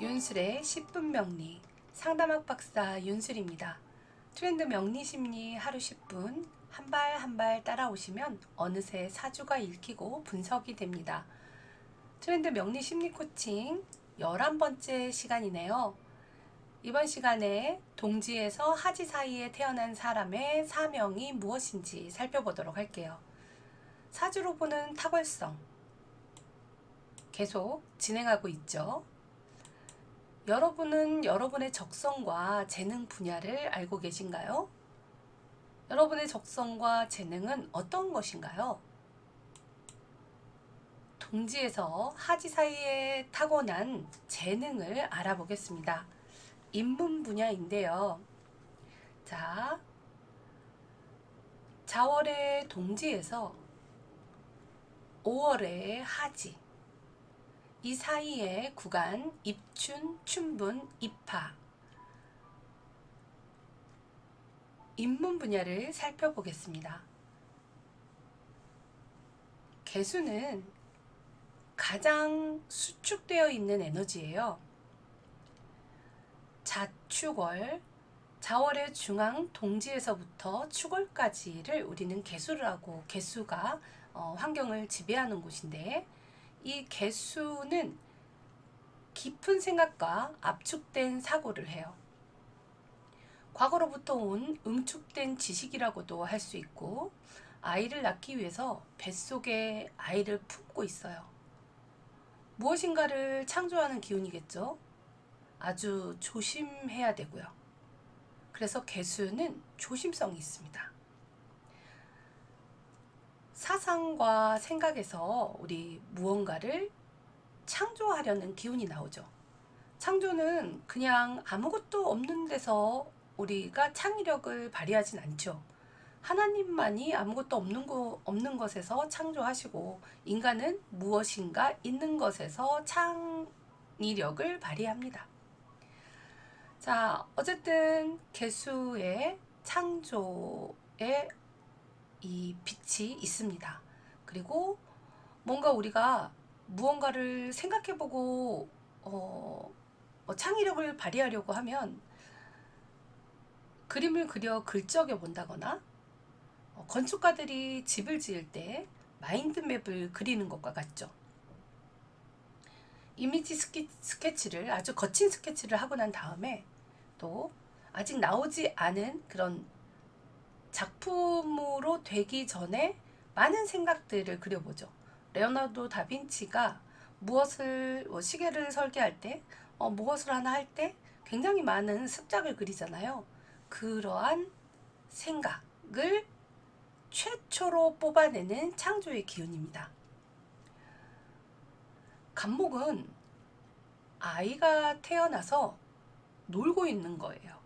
윤술의 10분 명리 상담학 박사 윤술입니다. 트렌드 명리 심리 하루 10분 한 발 한 발 따라오시면 어느새 사주가 읽히고 분석이 됩니다. 트렌드 명리 심리 코칭 11번째 시간이네요. 이번 시간에 동지에서 하지 사이에 태어난 사람의 사명이 무엇인지 살펴보도록 할게요. 사주로 보는 탁월성 계속 진행하고 있죠. 여러분은 여러분의 적성과 재능 분야를 알고 계신가요? 여러분의 적성과 재능은 어떤 것인가요? 동지에서 하지 사이에 타고난 재능을 알아보겠습니다. 인문 분야인데요. 자, 자월의 동지에서 5월의 하지 이 사이의 구간 입춘, 춘분, 입하 인문 분야를 살펴보겠습니다. 개수는 가장 수축되어 있는 에너지예요. 자축월, 자월의 중앙 동지에서부터 축월까지를 우리는 개수를 하고 개수가 환경을 지배하는 곳인데 이 개수는 깊은 생각과 압축된 사고를 해요. 과거로부터 온 응축된 지식이라고도 할 수 있고 아이를 낳기 위해서 뱃속에 아이를 품고 있어요. 무엇인가를 창조하는 기운이겠죠. 아주 조심해야 되고요. 그래서 개수는 조심성이 있습니다. 사상과 생각에서 우리 무언가를 창조하려는 기운이 나오죠. 창조는 그냥 아무것도 없는 데서 우리가 창의력을 발휘하진 않죠. 하나님만이 아무것도 없는 것에서 창조하시고 인간은 무엇인가 있는 것에서 창의력을 발휘합니다. 자, 어쨌든 개수의 창조의 이 빛이 있습니다. 그리고 뭔가 우리가 무언가를 생각해보고 창의력을 발휘하려고 하면 그림을 그려 글적여 본다거나 건축가들이 집을 지을 때 마인드맵을 그리는 것과 같죠. 이미지 스케치를 아주 거친 스케치를 하고 난 다음에 또 아직 나오지 않은 그런 작품으로 되기 전에 많은 생각들을 그려보죠. 레오나르도 다빈치가 무엇을 시계를 설계할 때 무엇을 하나 할 때 굉장히 많은 습작을 그리잖아요. 그러한 생각을 최초로 뽑아내는 창조의 기운입니다. 간목은 아이가 태어나서 놀고 있는 거예요.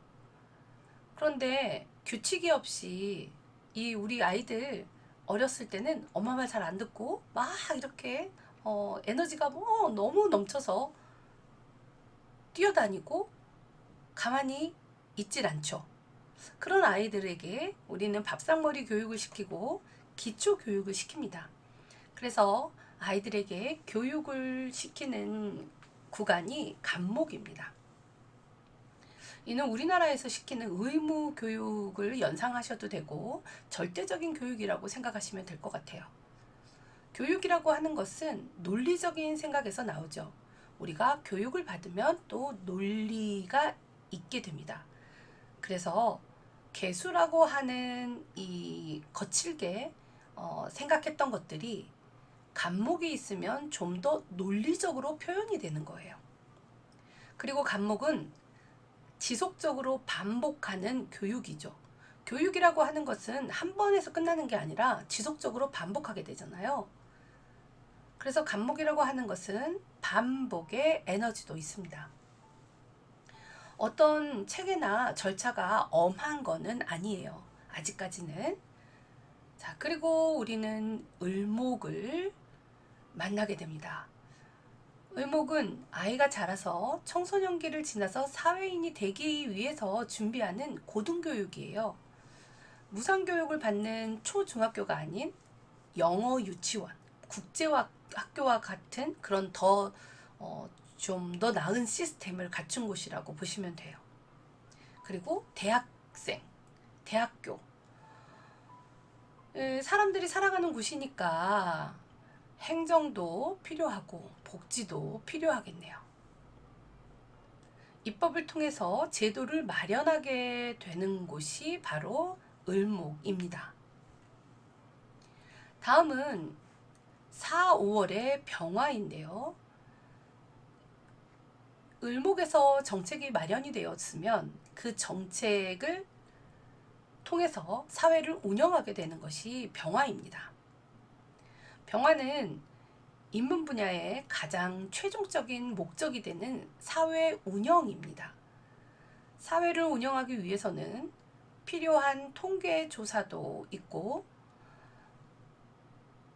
그런데 규칙이 없이 이 우리 아이들 어렸을 때는 엄마 말 잘 안 듣고 막 이렇게 에너지가 너무 넘쳐서 뛰어다니고 가만히 있질 않죠. 그런 아이들에게 우리는 밥상머리 교육을 시키고 기초 교육을 시킵니다. 그래서 아이들에게 교육을 시키는 구간이 간목입니다. 이는 우리나라에서 시키는 의무 교육을 연상하셔도 되고 절대적인 교육이라고 생각하시면 될 것 같아요. 교육이라고 하는 것은 논리적인 생각에서 나오죠. 우리가 교육을 받으면 또 논리가 있게 됩니다. 그래서 개수라고 하는 이 거칠게 생각했던 것들이 간목이 있으면 좀 더 논리적으로 표현이 되는 거예요. 그리고 간목은 지속적으로 반복하는 교육이죠. 교육이라고 하는 것은 한 번에서 끝나는 게 아니라 지속적으로 반복하게 되잖아요. 그래서 간목이라고 하는 것은 반복의 에너지도 있습니다. 어떤 체계나 절차가 엄한 거는 아니에요. 아직까지는. 자, 그리고 우리는 을목을 만나게 됩니다. 을목은 아이가 자라서 청소년기를 지나서 사회인이 되기 위해서 준비하는 고등교육이에요. 무상교육을 받는 초중학교가 아닌 영어 유치원, 국제학교와 같은 그런 더 좀 더 나은 시스템을 갖춘 곳이라고 보시면 돼요. 그리고 대학생, 대학교. 사람들이 살아가는 곳이니까 행정도 필요하고 복지도 필요하겠네요. 입법을 통해서 제도를 마련하게 되는 곳이 바로 을목입니다. 다음은 4, 5월의 병화인데요. 을목에서 정책이 마련이 되었으면 그 정책을 통해서 사회를 운영하게 되는 것이 병화입니다. 병화는 인문 분야의 가장 최종적인 목적이 되는 사회 운영입니다. 사회를 운영하기 위해서는 필요한 통계 조사도 있고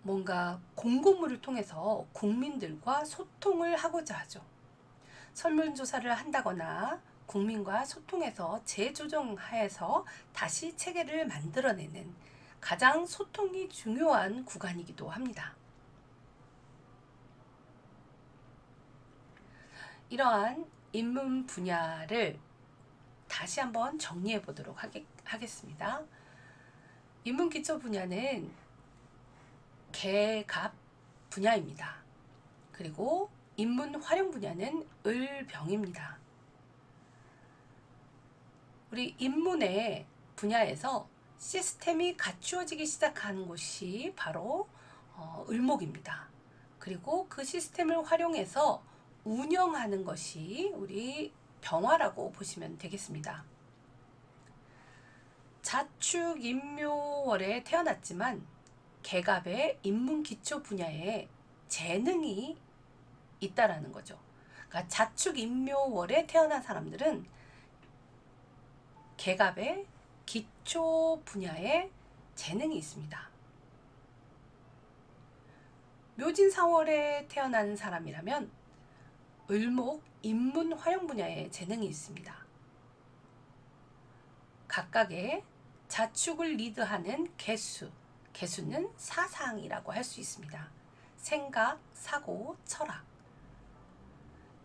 뭔가 공고문을 통해서 국민들과 소통을 하고자 하죠. 설문조사를 한다거나 국민과 소통해서 재조정하여서 다시 체계를 만들어내는 가장 소통이 중요한 구간이기도 합니다. 이러한 인문 분야를 다시 한번 정리해 보도록 하겠습니다. 인문 기초 분야는 개갑 분야입니다. 그리고 인문 활용 분야는 을병입니다. 우리 인문의 분야에서 시스템이 갖추어지기 시작하는 곳이 바로 을목입니다. 그리고 그 시스템을 활용해서 운영하는 것이 우리 병화라고 보시면 되겠습니다. 자축인묘월에 태어났지만 개갑의 인문 기초 분야에 재능이 있다라는 거죠. 그러니까 자축인묘월에 태어난 사람들은 개갑의 기초 분야에 재능이 있습니다. 묘진사월에 태어난 사람이라면 을목 인문 활용 분야에 재능이 있습니다. 각각의 자축을 리드하는 개수, 개수는 사상이라고 할 수 있습니다. 생각, 사고, 철학.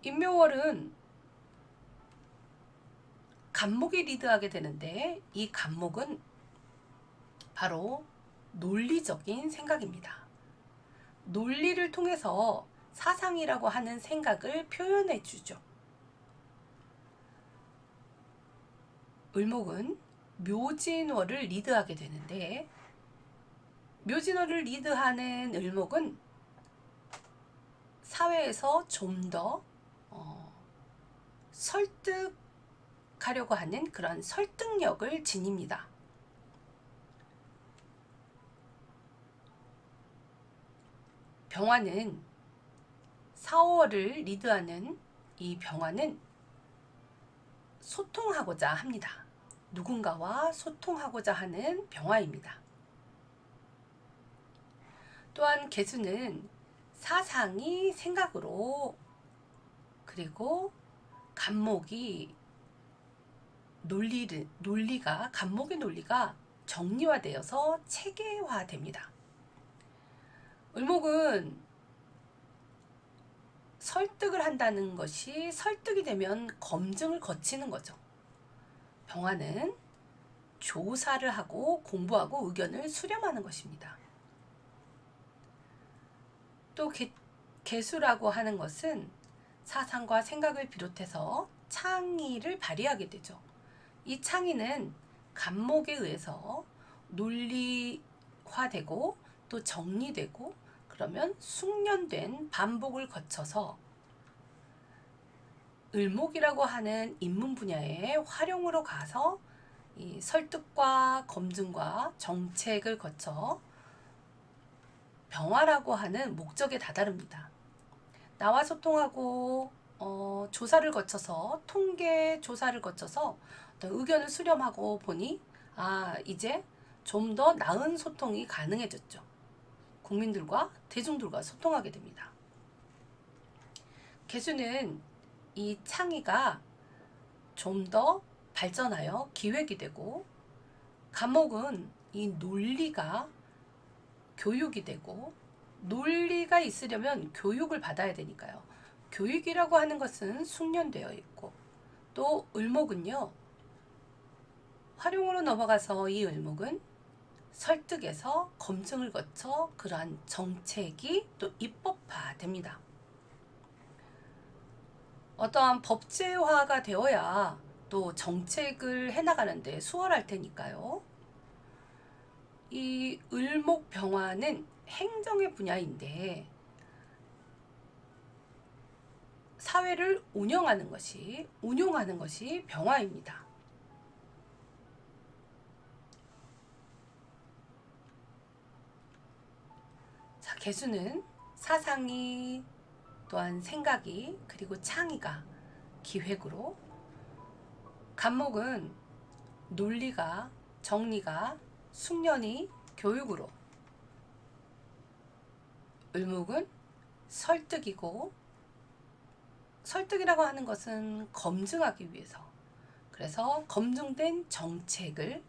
인묘월은 간목이 리드하게 되는데 이 간목은 바로 논리적인 생각입니다. 논리를 통해서 사상이라고 하는 생각을 표현해 주죠. 을목은 묘진월을 리드하게 되는데 묘진월을 리드하는 을목은 사회에서 좀 더 설득하려고 하는 그런 설득력을 지닙니다. 병화는 4, 5월을 리드하는 이 병화는 소통하고자 합니다. 누군가와 소통하고자 하는 병화입니다. 또한 개수는 사상이 생각으로 그리고 간목이 간목의 논리가 정리화되어서 체계화됩니다. 을목은 설득을 한다는 것이 설득이 되면 검증을 거치는 거죠. 병화는 조사를 하고 공부하고 의견을 수렴하는 것입니다. 또 개수라고 하는 것은 사상과 생각을 비롯해서 창의를 발휘하게 되죠. 이 창의는 간목에 의해서 논리화되고 또 정리되고 그러면 숙련된 반복을 거쳐서 을목이라고 하는 인문 분야의 활용으로 가서 이 설득과 검증과 정책을 거쳐 병화라고 하는 목적에 다다릅니다. 나와 소통하고 조사를 거쳐서 통계 조사를 거쳐서 어떤 의견을 수렴하고 보니 이제 좀 더 나은 소통이 가능해졌죠. 국민들과 대중들과 소통하게 됩니다. 개수는 이 창의가 좀 더 발전하여 기획이 되고 간목은 이 논리가 교육이 되고 논리가 있으려면 교육을 받아야 되니까요. 교육이라고 하는 것은 숙련되어 있고, 또 을목은요, 활용으로 넘어가서 이 을목은 설득에서 검증을 거쳐 그러한 정책이 또 입법화됩니다. 어떠한 법제화가 되어야 또 정책을 해나가는데 수월할 테니까요. 이 을목병화는 행정의 분야인데 사회를 운용하는 것이 병화입니다. 자, 개수는 사상이, 또한 생각이, 그리고 창의가 기획으로, 간목은 논리가, 정리가, 숙련이 교육으로, 을목은 설득이고, 설득이라고 하는 것은 검증하기 위해서, 그래서 검증된 정책을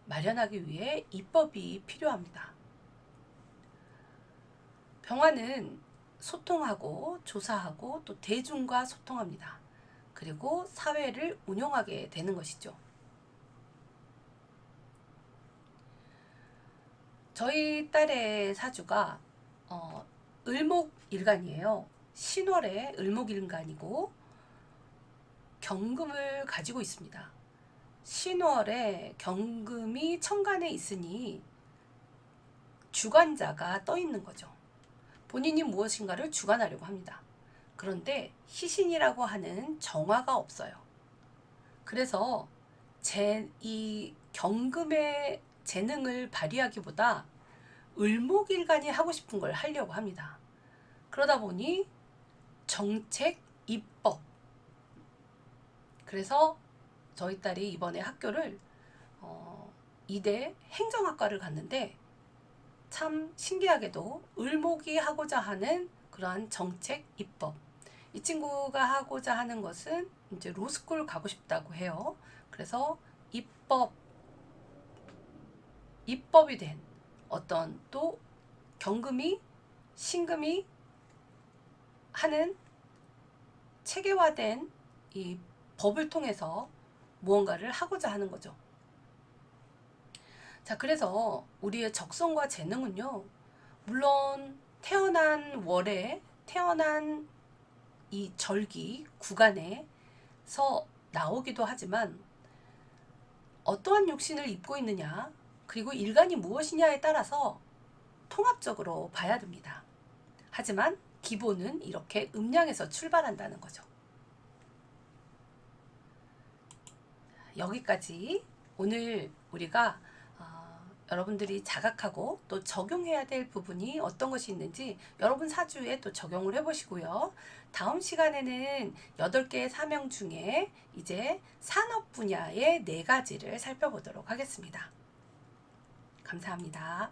마련하기 위해 입법이 필요합니다. 병화는 소통하고 조사하고 또 대중과 소통합니다. 그리고 사회를 운영하게 되는 것이죠. 저희 딸의 사주가 을목일간이에요. 신월의 을목일간이고 경금을 가지고 있습니다. 신월에 경금이 천간에 있으니 주관자가 떠 있는 거죠. 본인이 무엇인가를 주관하려고 합니다. 그런데 희신이라고 하는 정화가 없어요. 그래서 이 경금의 재능을 발휘하기보다 을목일간이 하고 싶은 걸 하려고 합니다. 그러다 보니 정책, 입법. 그래서 저희 딸이 이번에 학교를 이대 행정학과를 갔는데 참 신기하게도 을목이 하고자 하는 그러한 정책, 입법. 이 친구가 하고자 하는 것은 이제 로스쿨 가고 싶다고 해요. 그래서 입법이 된 어떤 또 경금이, 신금이 하는 체계화된 이 법을 통해서 무언가를 하고자 하는 거죠. 자, 그래서 우리의 적성과 재능은요, 물론 태어난 월에, 태어난 이 절기 구간에서 나오기도 하지만 어떠한 육신을 입고 있느냐, 그리고 일간이 무엇이냐에 따라서 통합적으로 봐야 됩니다. 하지만 기본은 이렇게 음양에서 출발한다는 거죠. 여기까지 오늘 우리가 여러분들이 자각하고 또 적용해야 될 부분이 어떤 것이 있는지 여러분 사주에 또 적용을 해보시고요. 다음 시간에는 8개의 사명 중에 이제 산업 분야의 4가지를 살펴보도록 하겠습니다. 감사합니다.